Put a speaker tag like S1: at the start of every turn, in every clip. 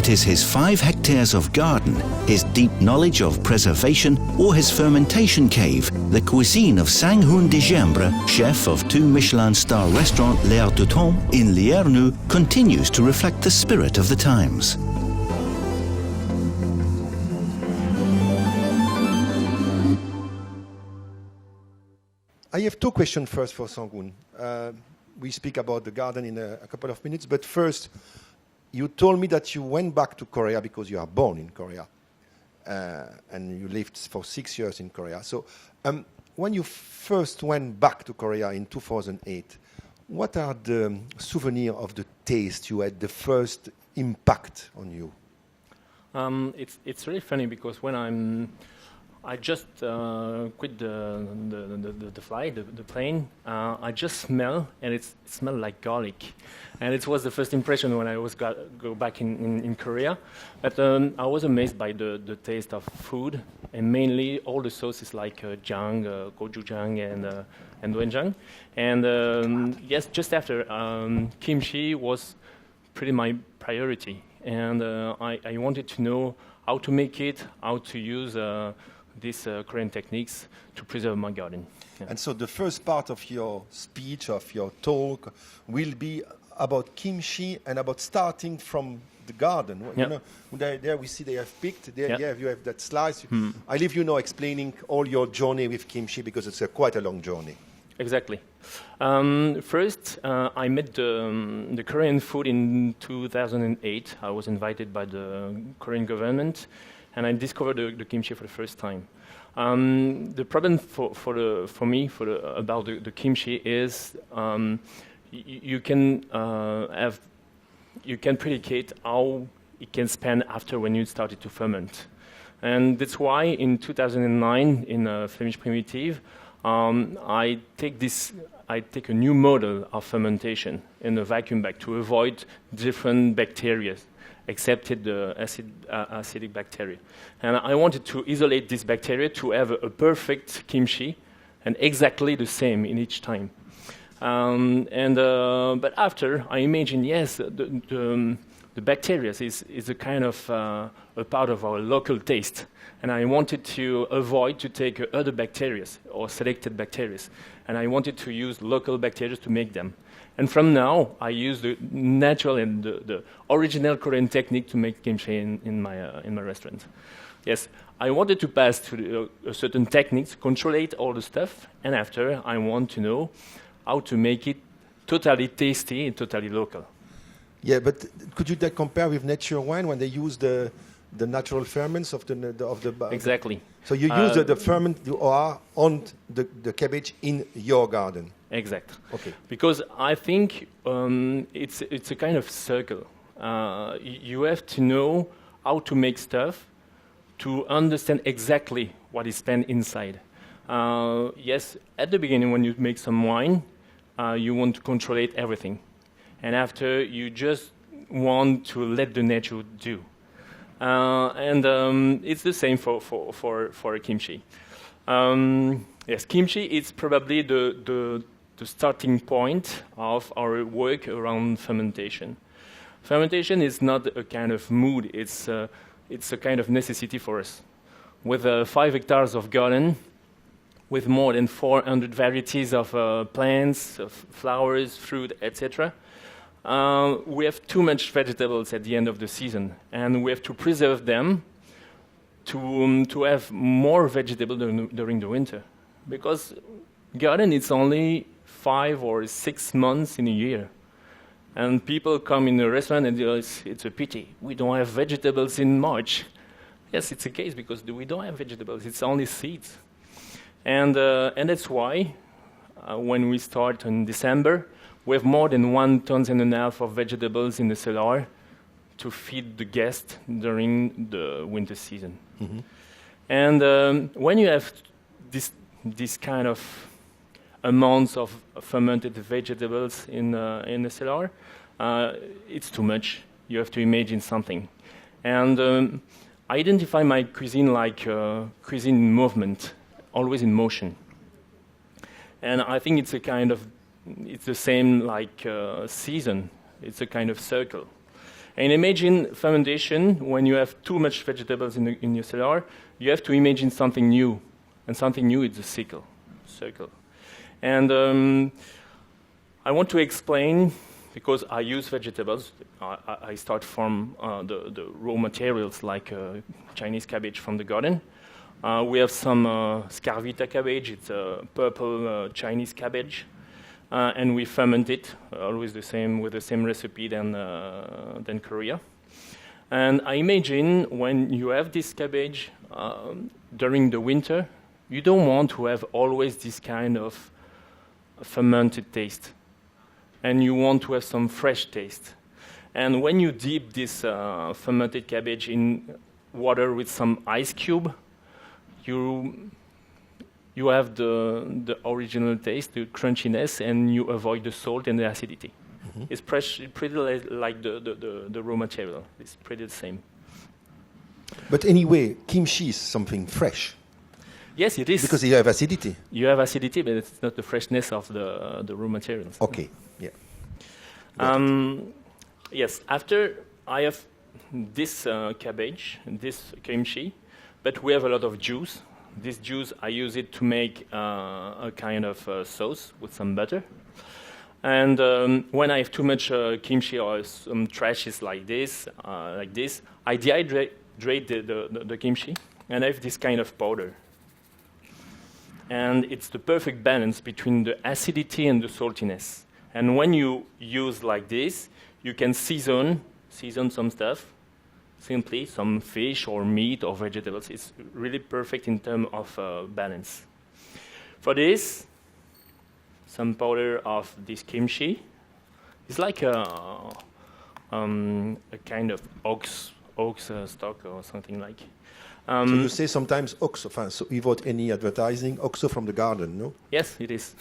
S1: it is his 5 hectares of garden, his deep knowledge of preservation, or his fermentation cave, the cuisine of Sang-Hoon Degeimbre, chef of 2 Michelin star restaurant Liernu Temps in Liernu, continues to reflect the spirit of the times.
S2: I have 2 questions first for Sang-Hoon. We speak about the garden in a couple of minutes, but first, you told me that you went back to Korea because you are born in Korea, and you lived for 6 years in Korea. So when you first went back to Korea in 2008, what are the souvenirs of the taste you had, the first impact on you?
S3: It's really funny because when I just quit the flight, the plane. I just smell, and it smelled like garlic, and it was the first impression when I was go back in Korea. But I was amazed by the taste of food, and mainly all the sauces like jang, gochujang, and doenjang. And yes, just after kimchi was pretty my priority, and I wanted to know how to make it, how to use these Korean techniques to preserve my garden. Yeah.
S2: And so the first part of your speech, of your talk, will be about kimchi and about starting from the garden.
S3: Yeah.
S2: You know, there we see they have picked. There,
S3: Yeah.
S2: you have that slice. I leave you now explaining all your journey with kimchi because it's quite a long journey.
S3: Exactly. First, I met the Korean food in 2008. I was invited by the Korean government, and I discovered the kimchi for the first time. The problem for me about the kimchi is you can predicate how it can spend after when you started to ferment, and that's why in 2009 in Flemish Primitive I take a new model of fermentation in a vacuum bag to avoid different bacteria, except the acidic bacteria. And I wanted to isolate this bacteria to have a perfect kimchi and exactly the same in each time. But after, I imagine, yes, the bacteria is a kind of a part of our local taste. And I wanted to avoid to take other bacteria or selected bacteria. And I wanted to use local bacteria to make them. And from now, I use the natural and the original Korean technique to make kimchi in my restaurant. Yes, I wanted to pass to a certain techniques, control all the stuff, and after I want to know how to make it totally tasty and totally local.
S2: Yeah, but could you compare with nature wine when they use the natural ferments of the
S3: Exactly.
S2: So you use the ferment on the cabbage in your garden.
S3: Exact.
S2: Okay.
S3: Because I think it's a kind of circle. You have to know how to make stuff to understand exactly what is spent inside. Yes, at the beginning when you make some wine, you want to control everything, and after you just want to let the nature do. It's the same for kimchi. Yes, kimchi is probably the starting point of our work around fermentation. Fermentation is not a kind of mood; it's a kind of necessity for us. With 5 hectares of garden, with more than 400 varieties of plants, of flowers, fruit, etc. We have too much vegetables at the end of the season, and we have to preserve them to have more vegetables during the winter. Because garden is only 5 or 6 months in a year. And people come in the restaurant and it's a pity. We don't have vegetables in March. Yes, it's a case because we don't have vegetables. It's only seeds. And that's why when we start in December, we have more than 1.5 tons of vegetables in the cellar to feed the guests during the winter season. Mm-hmm. And when you have this kind of amounts of fermented vegetables in the cellar, it's too much. You have to imagine something. And I identify my cuisine like cuisine movement, always in motion. And I think it's the same like season. It's a kind of circle. And imagine fermentation, when you have too much vegetables in your cellar, you have to imagine something new. And something new is a circle. And I want to explain, because I use vegetables, I start from the raw materials like Chinese cabbage from the garden. We have some scarvita cabbage, it's a purple Chinese cabbage. And we ferment it, always the same, with the same recipe than Korea. And I imagine when you have this cabbage during the winter, you don't want to have always this kind of fermented taste. And you want to have some fresh taste. And when you dip this fermented cabbage in water with some ice cube, you have the original taste, the crunchiness, and you avoid the salt and the acidity. Mm-hmm. It's pretty like the raw material. It's pretty the same.
S2: But anyway, kimchi is something fresh.
S3: Yes, it is.
S2: Because you have acidity.
S3: You have acidity, but it's not the freshness of the raw materials.
S2: Okay, yeah.
S3: Yes, after I have this cabbage, this kimchi, but we have a lot of juice. This juice, I use it to make a kind of sauce with some butter. And when I have too much kimchi or some trashes like this, I dehydrate the kimchi, and I have this kind of powder. And it's the perfect balance between the acidity and the saltiness. And when you use like this, you can season some stuff. Simply some fish or meat or vegetables. It's really perfect in terms of balance. For this, some powder of this kimchi. It's like a kind of ox stock or something like.
S2: So you say sometimes oxo, so without any advertising, oxo from the garden, no?
S3: Yes, it is.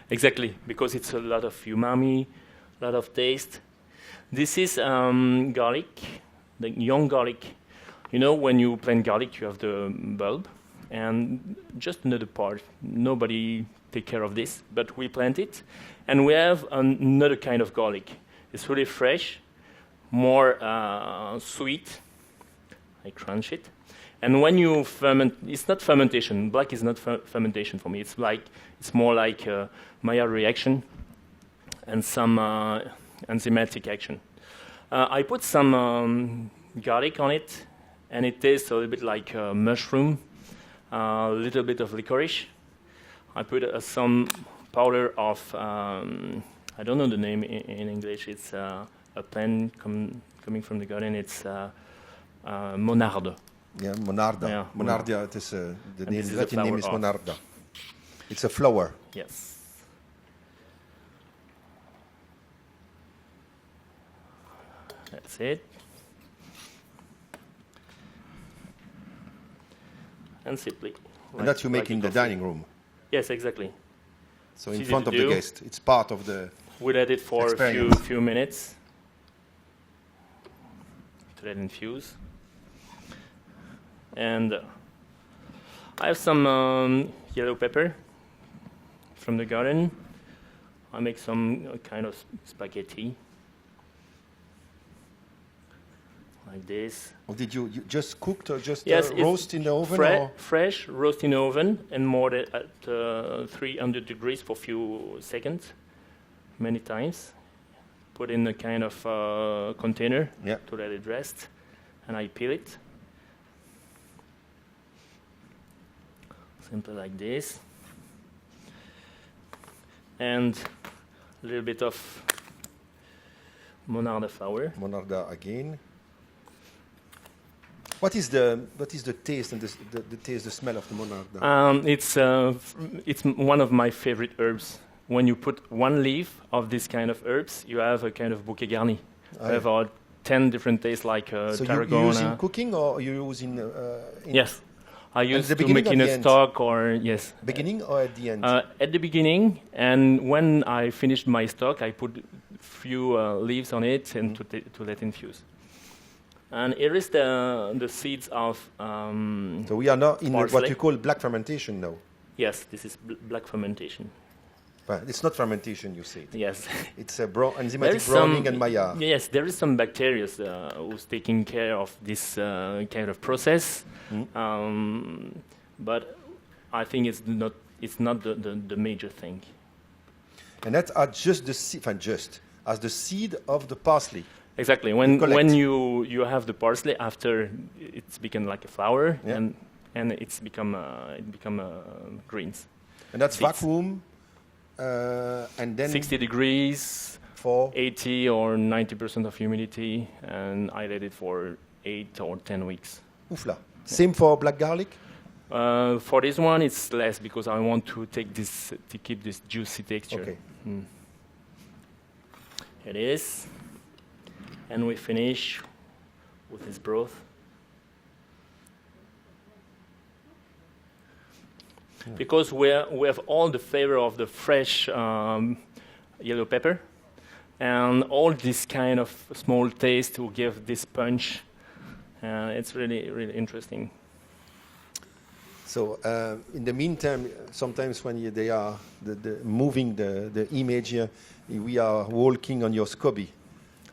S3: Exactly, because it's a lot of umami, a lot of taste. This is garlic. The young garlic. You know, when you plant garlic, you have the bulb, and just another part. Nobody take care of this, but we plant it, and we have another kind of garlic. It's really fresh, more sweet. I crunch it, and when you ferment, it's not fermentation. Black is not fermentation for me. It's more like a Maillard reaction and some enzymatic action. I put some garlic on it, and it tastes a little bit like mushroom, a little bit of licorice. I put some powder of, I don't know the name in English, it's a plant coming from the garden, it's monarde.
S2: Yeah, monarda.
S3: Yeah,
S2: monarda, it is, the Latin name is
S3: of.
S2: monarda. It's a flower.
S3: Yes. That's it. And simply.
S2: And that you make in the dining room.
S3: Yes, exactly.
S2: So in front of the guest. It's part of the
S3: we let it for
S2: experience.
S3: a few minutes to let it infuse. And I have some yellow pepper from the garden. I make some kind of spaghetti. Like this.
S2: Or did you just cooked or just
S3: yes,
S2: roast in the oven?
S3: Fresh, roast in the oven and more at 300 degrees for a few seconds, many times. Put in a kind of container to let it rest, and I peel it. Simple like this. And a little bit of monarda flour.
S2: Monarda again. What is the taste and the taste, the smell of the monarda?
S3: It's one of my favorite herbs. When you put one leaf of this kind of herbs, you have a kind of bouquet garni. You have 10 different tastes like
S2: so
S3: tarragona.
S2: you use in cooking or you use in?
S3: Yes, I use to make in a stock or yes.
S2: Beginning or at the end?
S3: At the beginning, and when I finished my stock, I put few leaves on it and to let infuse. And here is the seeds of
S2: so we are now in
S3: parsley.
S2: what you call black fermentation now.
S3: Yes, this is black fermentation.
S2: Well, it's not fermentation, you say.
S3: Yes.
S2: It's enzymatic browning and Maillard.
S3: Yes, there is some bacteria who's taking care of this kind of process, but I think it's not the major thing.
S2: And that's just as the seed of the parsley.
S3: Exactly. When you have the parsley after it's become like a flower, and it's become greens.
S2: And that's vacuum, and then
S3: 60 degrees for 80 or 90% of humidity, and I let it for 8 or 10 weeks.
S2: Oufla. Same for black garlic?
S3: For this one, it's less because I want to keep this juicy texture.
S2: Okay.
S3: It is. And we finish with this broth. Because we have all the flavor of the fresh yellow pepper, and all this kind of small taste will give this punch. It's really, really interesting.
S2: So in the meantime, sometimes when they are moving the image here, we are walking on your SCOBY.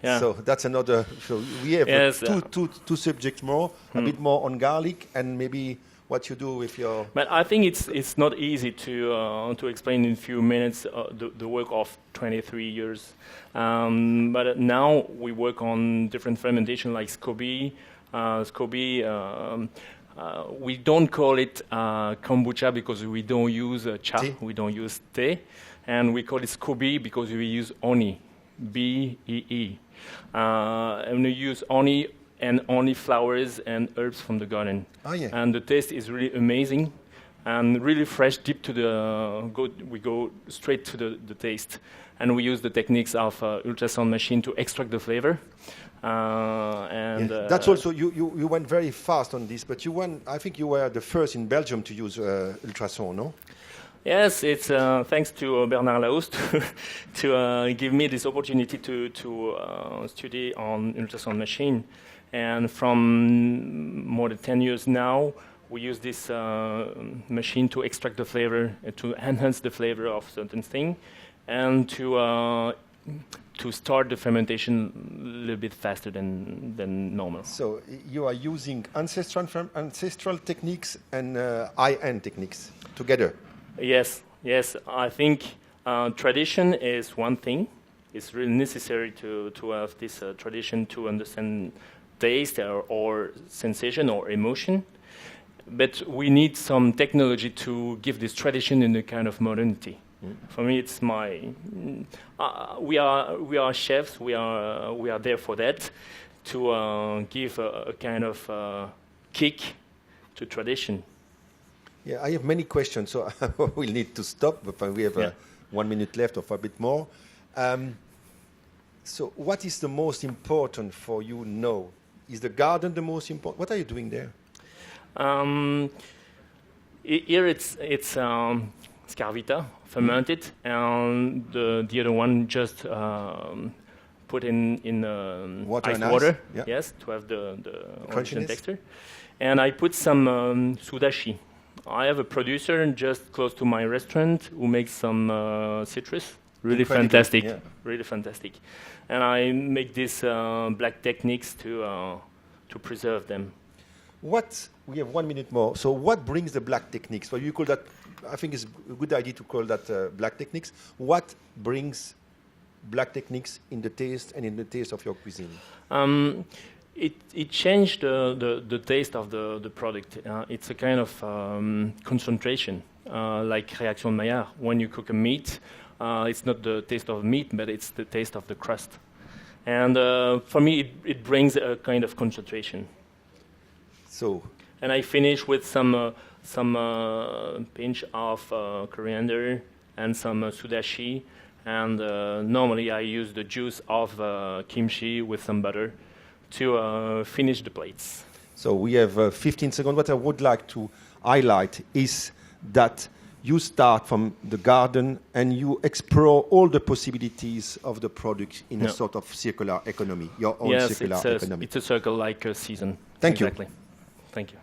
S3: Yeah.
S2: So that's another. So we have two subjects more, a bit more on garlic and maybe what you do with your.
S3: But I think it's not easy to explain in a few minutes the work of 23 years. But now we work on different fermentation like SCOBY. We don't call it kombucha because we don't use cha, we don't use te, and we call it SCOBY because we use oni, B-E-E. And we use only flowers and herbs from the garden.
S2: Oh, yeah.
S3: And the taste is really amazing and really fresh, deep to we go straight to the taste. And we use the techniques of ultrasound machine to extract the flavor.
S2: That's also, you went very fast on this, but I think you were the first in Belgium to use ultrasound, no?
S3: Yes, it's thanks to Bernard Laus to give me this opportunity to study on ultrasound machine. And from more than 10 years now, we use this machine to extract the flavor, to enhance the flavor of certain thing, and to start the fermentation a little bit faster than normal.
S2: So you are using ancestral techniques and high-end techniques together.
S3: Yes. I think tradition is one thing. It's really necessary to have this tradition to understand taste or sensation or emotion. But we need some technology to give this tradition in a kind of modernity. For me, it's we are chefs. We are there for that, to give a kind of kick to tradition.
S2: Yeah, I have many questions, so we'll need to stop. But we have 1 minute left, or a bit more. So, what is the most important for you now? Is the garden the most important? What are you doing there?
S3: Here it's Scarvita, fermented, and the other one just put in
S2: water
S3: ice water,
S2: yeah.
S3: Yes, to have the
S2: crunchiness
S3: texture. And I put some sudashi. I have a producer just close to my restaurant who makes some citrus. Really fantastic, really fantastic. And I make these black techniques to preserve them.
S2: We have 1 minute more. So what brings the black techniques? Well, you call that, I think it's a good idea to call that black techniques. What brings black techniques in the taste and in the taste of your cuisine?
S3: It changed the taste of the product. It's a kind of concentration, like réaction de Maillard. When you cook a meat, it's not the taste of meat, but it's the taste of the crust. And for me, it brings a kind of concentration. And I finish with some pinch of coriander and some sudashi. And normally I use the juice of kimchi with some butter to finish the plates. So we have 15 seconds. What I would like to highlight is that you start from the garden and you explore all the possibilities of the product in a sort of circular economy, your own circular economy. It's a circle like a season. Thank you. Thank you.